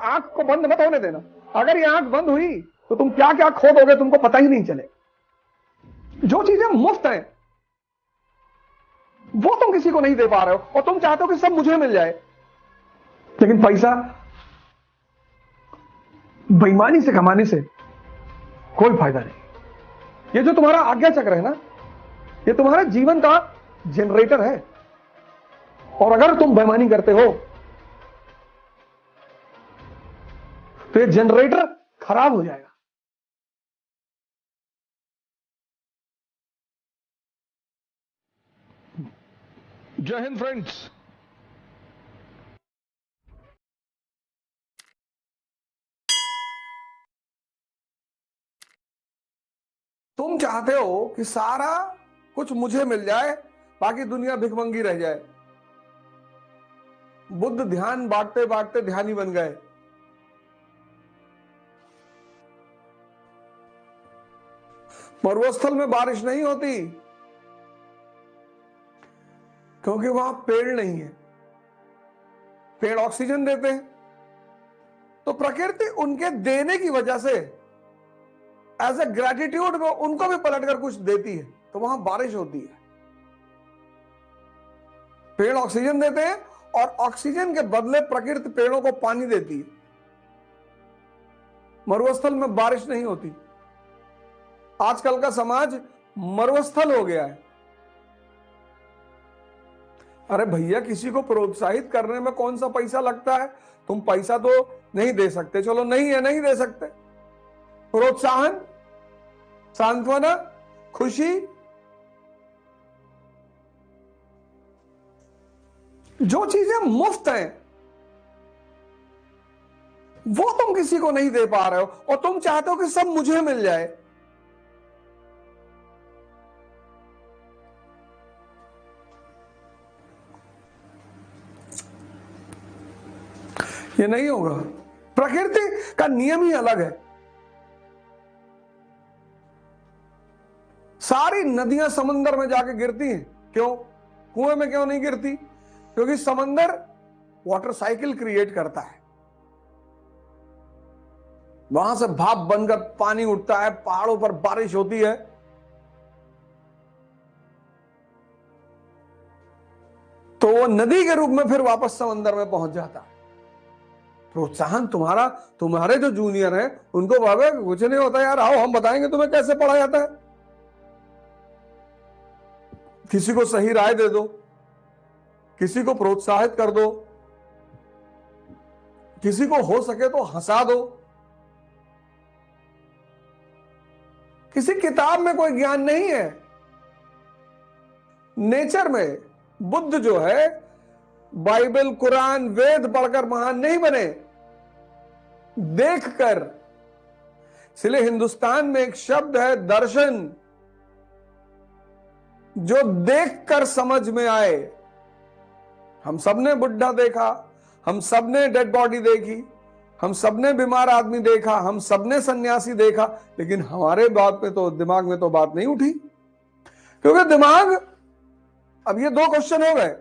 आंख को बंद मत होने देना। अगर ये आंख बंद हुई तो तुम क्या क्या खो दोगे तुमको पता ही नहीं चले। जो चीजें मुफ्त है वो तुम किसी को नहीं दे पा रहे हो, और तुम चाहते हो कि सब मुझे मिल जाए। लेकिन पैसा बेईमानी से कमाने से कोई फायदा नहीं। ये जो तुम्हारा आज्ञा चक्र है ना, ये तुम्हारा जीवन का जनरेटर है, और अगर तुम बेईमानी करते हो तो ये जनरेटर खराब हो जाएगा। जय हिंद फ्रेंड्स। तुम चाहते हो कि सारा कुछ मुझे मिल जाए, बाकी दुनिया भिखमंगी रह जाए। बुद्ध ध्यान बांटते बांटते ध्यानी बन गए। मरुस्थल में बारिश नहीं होती क्योंकि वहां पेड़ नहीं है। पेड़ ऑक्सीजन देते हैं, तो प्रकृति उनके देने की वजह से एज ए ग्रेटिट्यूड में उनको भी पलटकर कुछ देती है, तो वहां बारिश होती है। पेड़ ऑक्सीजन देते हैं और ऑक्सीजन के बदले प्रकृति पेड़ों को पानी देती है। मरुस्थल में बारिश नहीं होती। आजकल का समाज मरुस्थल हो गया है। अरे भैया, किसी को प्रोत्साहित करने में कौन सा पैसा लगता है? तुम पैसा तो नहीं दे सकते, चलो नहीं है, नहीं दे सकते। प्रोत्साहन, सांत्वना, खुशी, जो चीजें मुफ्त हैं वो तुम किसी को नहीं दे पा रहे हो, और तुम चाहते हो कि सब मुझे मिल जाए। ये नहीं होगा। प्रकृति का नियम ही अलग है। सारी नदियां समंदर में जाके गिरती हैं, क्यों? कुएं में क्यों नहीं गिरती? क्योंकि समंदर वाटर साइकिल क्रिएट करता है। वहां से भाप बनकर पानी उठता है, पहाड़ों पर बारिश होती है। तो वो नदी के रूप में फिर वापस समंदर में पहुंच जाता है। प्रोत्साहन तुम्हारा, तुम्हारे जो जूनियर हैं उनको भावे कुछ नहीं होता यार, आओ हम बताएंगे तुम्हें कैसे पढ़ा जाता है। किसी को सही राय दे दो, किसी को प्रोत्साहित कर दो, किसी को हो सके तो हंसा दो। किसी किताब में कोई ज्ञान नहीं है। नेचर में बुद्ध जो है बाइबल, कुरान, वेद पढ़कर महान नहीं बने, देखकर। इसलिए हिंदुस्तान में एक शब्द है दर्शन, जो देखकर समझ में आए। हम सबने बुढ़ा देखा, हम सबने डेड बॉडी देखी, हम सबने बीमार आदमी देखा, हम सबने सन्यासी देखा, लेकिन हमारे बात में तो, दिमाग में तो बात नहीं उठी। क्योंकि दिमाग, अब ये दो क्वेश्चन हो गए।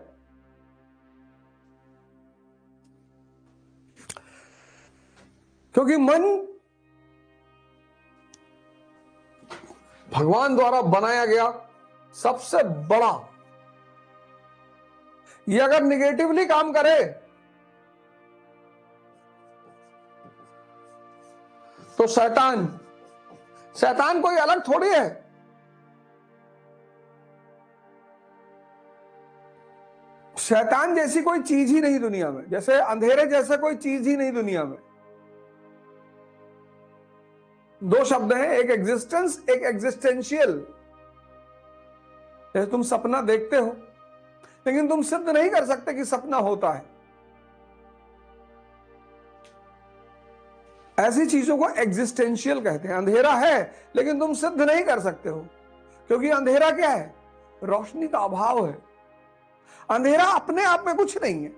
क्योंकि मन भगवान द्वारा बनाया गया सबसे बड़ा, ये अगर निगेटिवली काम करे तो शैतान, शैतान कोई अलग थोड़ी है। शैतान जैसी कोई चीज ही नहीं दुनिया में, जैसे अंधेरे जैसा कोई चीज ही नहीं दुनिया में। दो शब्द हैं, एक एग्जिस्टेंस, एक एग्जिस्टेंशियल। जैसे तुम सपना देखते हो, लेकिन तुम सिद्ध नहीं कर सकते कि सपना होता है। ऐसी चीजों को एग्जिस्टेंशियल कहते हैं। अंधेरा है लेकिन तुम सिद्ध नहीं कर सकते हो, क्योंकि अंधेरा क्या है? रोशनी का अभाव है। अंधेरा अपने आप में कुछ नहीं है,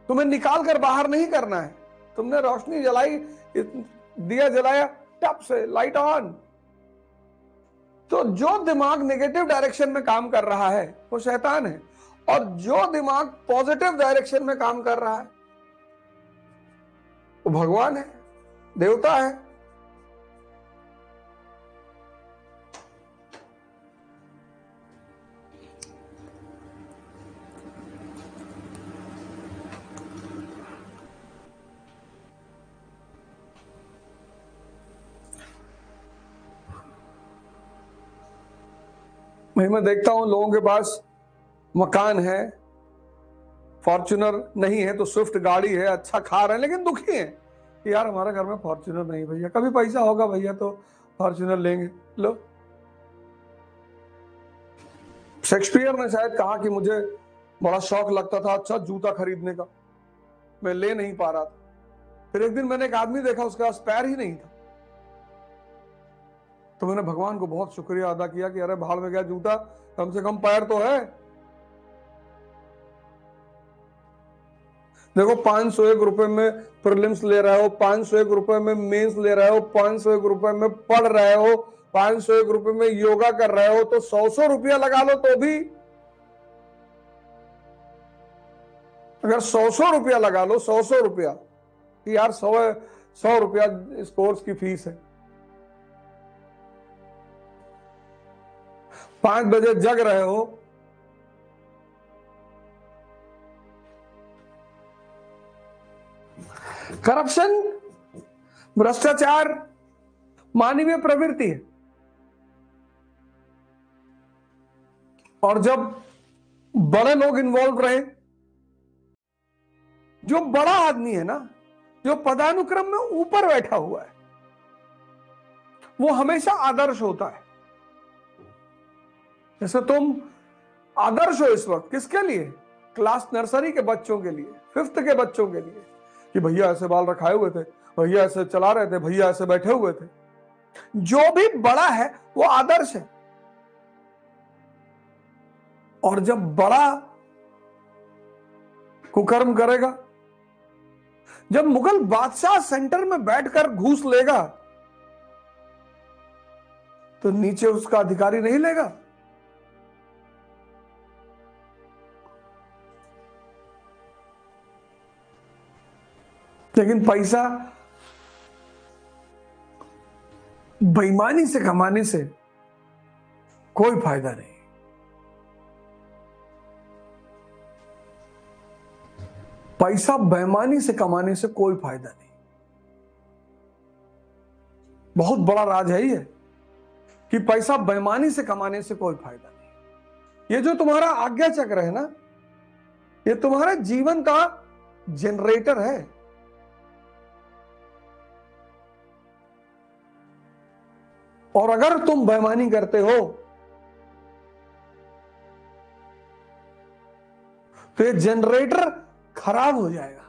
तुम्हें निकाल कर बाहर नहीं करना है। तुमने रोशनी जलाई, दिया जलाया, टप से लाइट ऑन। तो जो दिमाग नेगेटिव डायरेक्शन में काम कर रहा है वो शैतान है, और जो दिमाग पॉजिटिव डायरेक्शन में काम कर रहा है वो भगवान है, देवता है। मैं देखता हूं लोगों के पास मकान है, फॉर्च्यूनर नहीं है तो स्विफ्ट गाड़ी है, अच्छा खा रहे हैं, लेकिन दुखी हैं कि यार हमारे घर में फॉर्च्यूनर नहीं भैया, कभी पैसा होगा भैया तो फॉर्च्यूनर लेंगे। लो, शेक्सपियर ने शायद कहा कि मुझे बड़ा शौक लगता था अच्छा जूता खरीदने का, मैं ले नहीं पा रहा था। फिर एक दिन मैंने एक आदमी देखा, उसके पास पैर ही नहीं था, तो मैंने भगवान को बहुत शुक्रिया अदा किया कि अरे भाड़ में गया जूता, कम से कम पैर तो है। देखो 501 रुपए में प्रीलिम्स ले रहे हो, 501 रुपए में मेंस ले रहे हो, 501 रुपए में पढ़ रहे हो, 501 रुपए में योगा कर रहे हो, तो 100 रुपया लगा लो तो भी, अगर 100 रुपया लगा लो, 100 रुपया, यार 100 रुपया इस कोर्स की फीस है। 5 बजे जग रहे हो, करप्शन, भ्रष्टाचार मानवीय प्रवृत्ति है, और जब बड़े लोग इन्वॉल्व रहे, जो बड़ा आदमी है ना, जो पदानुक्रम में ऊपर बैठा हुआ है, वो हमेशा आदर्श होता है। जैसे तुम आदर्श हो इस वक्त किसके लिए? क्लास नर्सरी के बच्चों के लिए, 5th के बच्चों के लिए, कि भैया ऐसे बाल रखाए हुए थे, भैया ऐसे चला रहे थे, भैया ऐसे बैठे हुए थे। जो भी बड़ा है वो आदर्श है। और जब बड़ा कुकर्म करेगा, जब मुगल बादशाह सेंटर में बैठकर घूस लेगा, तो नीचे उसका अधिकारी नहीं लेगा। लेकिन पैसा बेईमानी से कमाने से कोई फायदा नहीं। पैसा बेईमानी से कमाने से कोई फायदा नहीं। बहुत बड़ा राज है ये कि पैसा बेईमानी से कमाने से कोई फायदा नहीं। ये जो तुम्हारा आज्ञा चक्र है ना, ये तुम्हारे जीवन का जनरेटर है। और अगर तुम बेईमानी करते हो तो ये जनरेटर खराब हो जाएगा।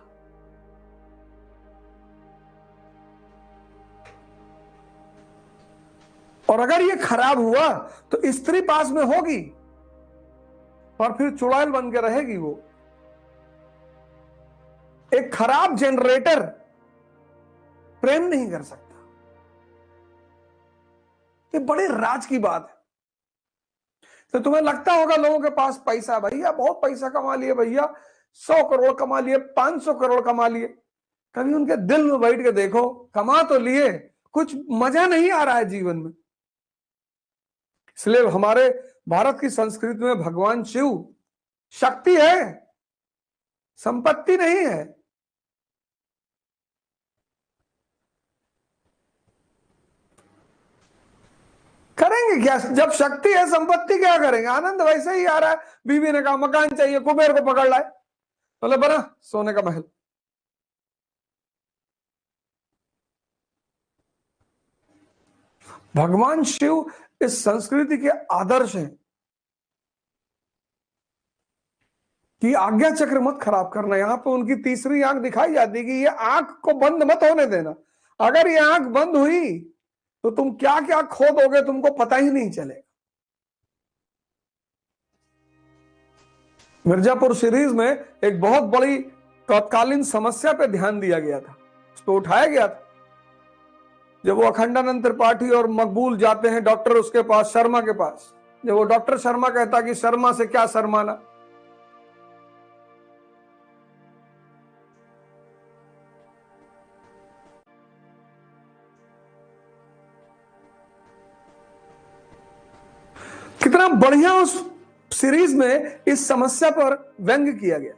और अगर ये खराब हुआ तो स्त्री पास में होगी और फिर चुड़ैल बन के रहेगी। वो एक खराब जनरेटर प्रेम नहीं कर सकता। ये बड़े राज की बात है। तो तुम्हें लगता होगा लोगों के पास पैसा, भैया बहुत पैसा कमा लिए, भैया 100 करोड़ कमा लिए, 500 करोड़ कमा लिए। कभी उनके दिल में बैठ के देखो, कमा तो लिए, कुछ मजा नहीं आ रहा है जीवन में। इसलिए हमारे भारत की संस्कृति में भगवान शिव शक्ति है, संपत्ति नहीं है। करेंगे क्या जब शक्ति है? संपत्ति क्या करेंगे? आनंद वैसे ही आ रहा है। बीवी ने कहा मकान चाहिए, कुबेर को पकड़ लाए, बोले बना सोने का महल। भगवान शिव इस संस्कृति के आदर्श हैं कि आज्ञा चक्र मत खराब करना। यहां पे उनकी तीसरी आंख दिखाई जाती है कि ये आंख को बंद मत होने देना। अगर ये आंख बंद हुई तो तुम क्या क्या खो दोगे, तुमको पता ही नहीं चलेगा। मिर्जापुर सीरीज में एक बहुत बड़ी तत्कालीन समस्या पे ध्यान दिया गया था, उसको उठाया गया था। जब वो अखंडानंद त्रिपाठी और मकबूल जाते हैं डॉक्टर उसके पास, शर्मा के पास, जब वो डॉक्टर शर्मा कहता कि शर्मा से क्या शर्माना, कितना बढ़िया उस सीरीज में इस समस्या पर व्यंग्य किया गया।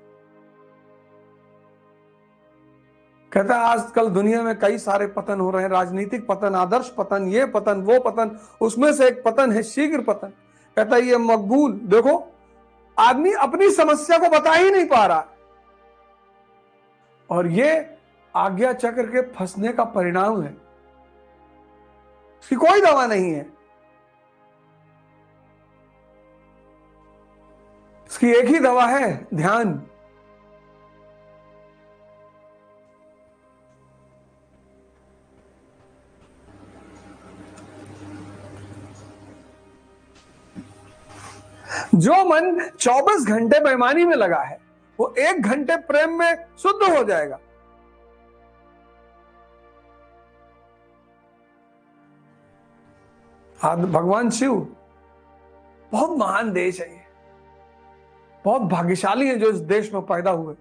कहता है आजकल दुनिया में कई सारे पतन हो रहे हैं, राजनीतिक पतन, आदर्श पतन, ये पतन, वो पतन, उसमें से एक पतन है शीघ्र पतन। कहता है ये मकबूल, देखो आदमी अपनी समस्या को बता ही नहीं पा रहा, और ये आज्ञा चक्र के फंसने का परिणाम है। इसकी कोई दवा नहीं है, इसकी एक ही दवा है, ध्यान। जो मन 24 घंटे बेईमानी में लगा है वो 1 घंटे प्रेम में शुद्ध हो जाएगा। भगवान शिव बहुत महान देश है, ये बहुत भाग्यशाली है जो इस देश में पैदा हुए।